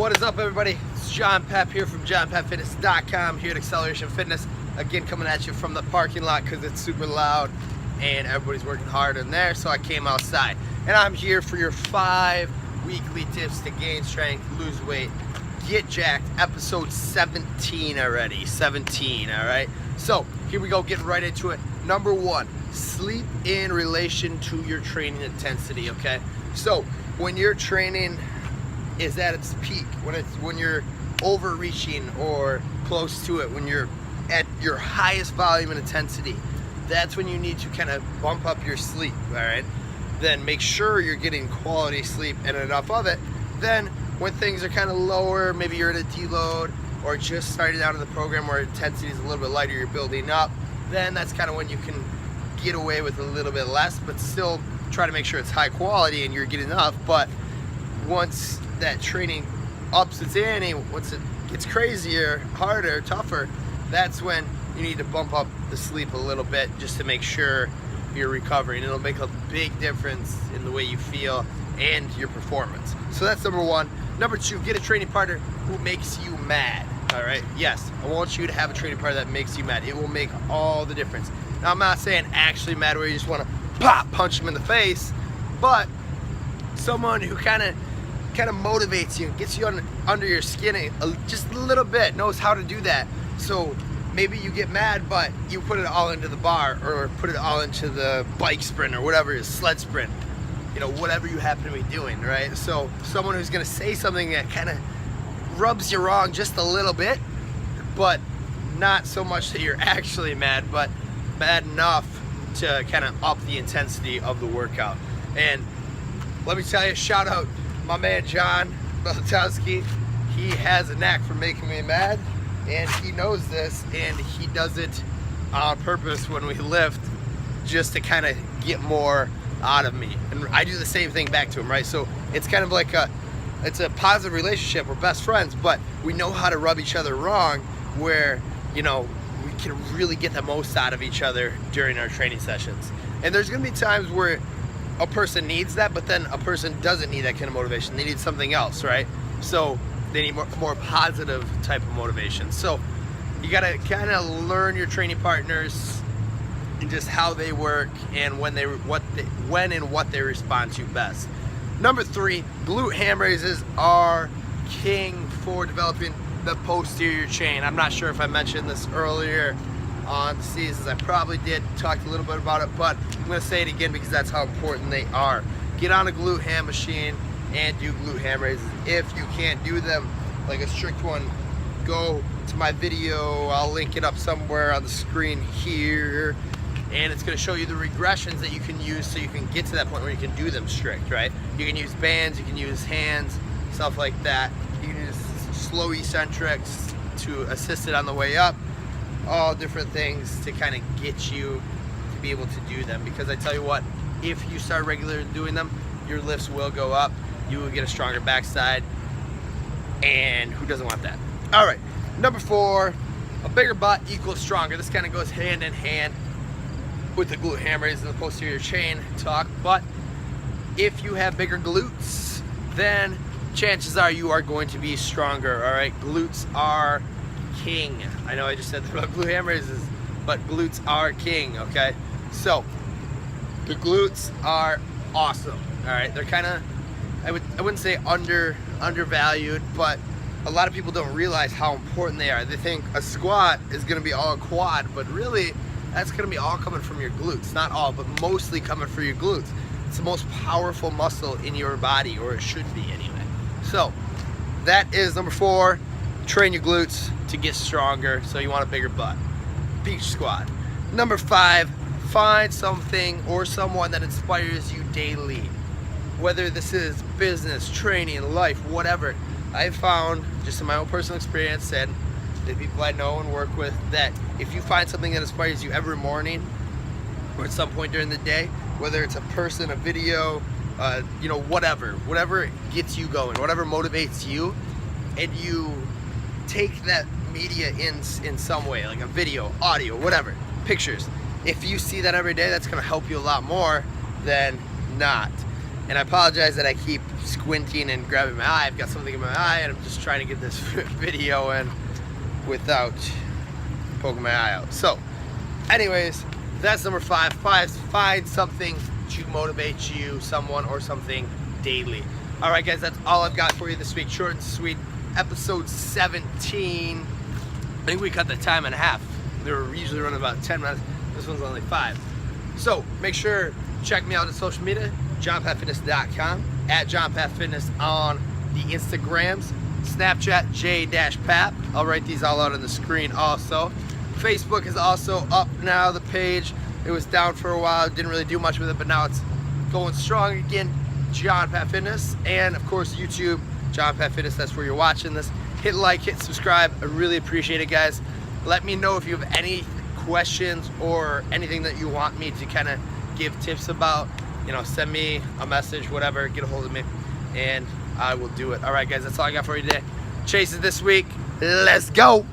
What is up, everybody? It's John Pep here from johnpepfitness.com here at Acceleration Fitness. Again, coming at you from the parking lot because it's super loud and everybody's working hard in there, so I came outside. And I'm here for your 5 weekly tips to gain strength, lose weight, get jacked. Episode 17 already. 17, all right? So here we go, getting right into it. Number 1, sleep in relation to your training intensity, okay? So when your training is at its peak, when you're overreaching or close to it, when you're at your highest volume and intensity, that's when you need to kind of bump up your sleep, all right? Then make sure you're getting quality sleep and enough of it. Then when things are kind of lower, maybe you're at a deload or just starting out in the program where intensity is a little bit lighter, you're building up, then that's kind of when you can get away with a little bit less, but still try to make sure it's high quality and you're getting enough. But once that training ups its ante, once it gets crazier, harder, tougher, that's when you need to bump up the sleep a little bit just to make sure you're recovering. It'll make a big difference in the way you feel and your performance. So that's number 1. Number 2, get a training partner who makes you mad. All right, yes, I want you to have a training partner that makes you mad. It will make all the difference. Now, I'm not saying actually mad where you just want to punch them in the face, but someone who kind of motivates you, gets you under your skin just a little bit, knows how to do that. So maybe you get mad, but you put it all into the bar or put it all into the bike sprint or whatever it is, sled sprint, you know, whatever you happen to be doing, right? So someone who's going to say something that kind of rubs you wrong just a little bit, but not so much that you're actually mad, but mad enough to kind of up the intensity of the workout. And let me tell you, shout out my man John Belatowski. He has a knack for making me mad, and he knows this, and he does it on purpose when we lift just to kind of get more out of me. And I do the same thing back to him, right? So it's kind of like it's a positive relationship. We're best friends, but we know how to rub each other wrong where, you know, we can really get the most out of each other during our training sessions. And there's going to be times where a person needs that, but then a person doesn't need that kind of motivation. They need something else, right? So they need more positive type of motivation. So you got to kind of learn your training partners and just how they work and when and what they respond to best. Number 3, glute ham raises are king for developing the posterior chain. I'm not sure if I mentioned this earlier on the seasons. I probably did, talked a little bit about it, but I'm going to say it again because that's how important they are. Get on a glute ham machine and do glute ham raises. If you can't do them like a strict one, go to my video. I'll link it up somewhere on the screen here, and it's going to show you the regressions that you can use so you can get to that point where you can do them strict, right? You can use bands, you can use hands, stuff like that. You can use slow eccentrics to assist it on the way up. All different things to kind of get you to be able to do them, because I tell you what, if you start regularly doing them, your lifts will go up, you will get a stronger backside, and who doesn't want that? All right, number 4, a bigger butt equals stronger. This kind of goes hand in hand with the glute ham raises and the posterior chain talk, but if you have bigger glutes, then chances are you are going to be stronger, all right? Glutes are king. I know I just said that about glute ham raises, but glutes are king, okay? So the glutes are awesome, all right? They're kind of, I wouldn't say undervalued, but a lot of people don't realize how important they are. They think a squat is going to be all quad, but really that's going to be all coming from your glutes. Not all, but mostly coming from your glutes. It's the most powerful muscle in your body, or it should be anyway. So that is number 4. Train your glutes to get stronger, so you want a bigger butt. Beach squat. Number 5, find something or someone that inspires you daily. Whether this is business, training, life, whatever. I've found, just in my own personal experience and the people I know and work with, that if you find something that inspires you every morning or at some point during the day, whether it's a person, a video, you know, whatever gets you going, whatever motivates you, and you take that media in some way, like a video, audio, whatever, pictures. If you see that every day, that's going to help you a lot more than not. And I apologize that I keep squinting and grabbing my eye. I've got something in my eye and I'm just trying to get this video in without poking my eye out. So anyways, that's number 5. Find something to motivate you, someone or something daily. All right, guys, that's all I've got for you this week. Short and sweet. Episode 17. I think we cut the time in half. They were usually running about 10 minutes. This one's only 5. So make sure check me out on social media, johnpapfitness.com, at johnpapfitness on the Instagrams, Snapchat j-pap. I'll write these all out on the screen also. Facebook is also up now, the page. It was down for a while, didn't really do much with it, but now it's going strong again, John Pat Fitness. And of course YouTube, John Pat Fitness, that's where you're watching this. Hit like, hit subscribe, I really appreciate it, guys. Let me know if you have any questions or anything that you want me to kind of give tips about. You know, send me a message, whatever, get a hold of me, and I will do it. All right, guys, that's all I got for you today. Chases this week. Let's go.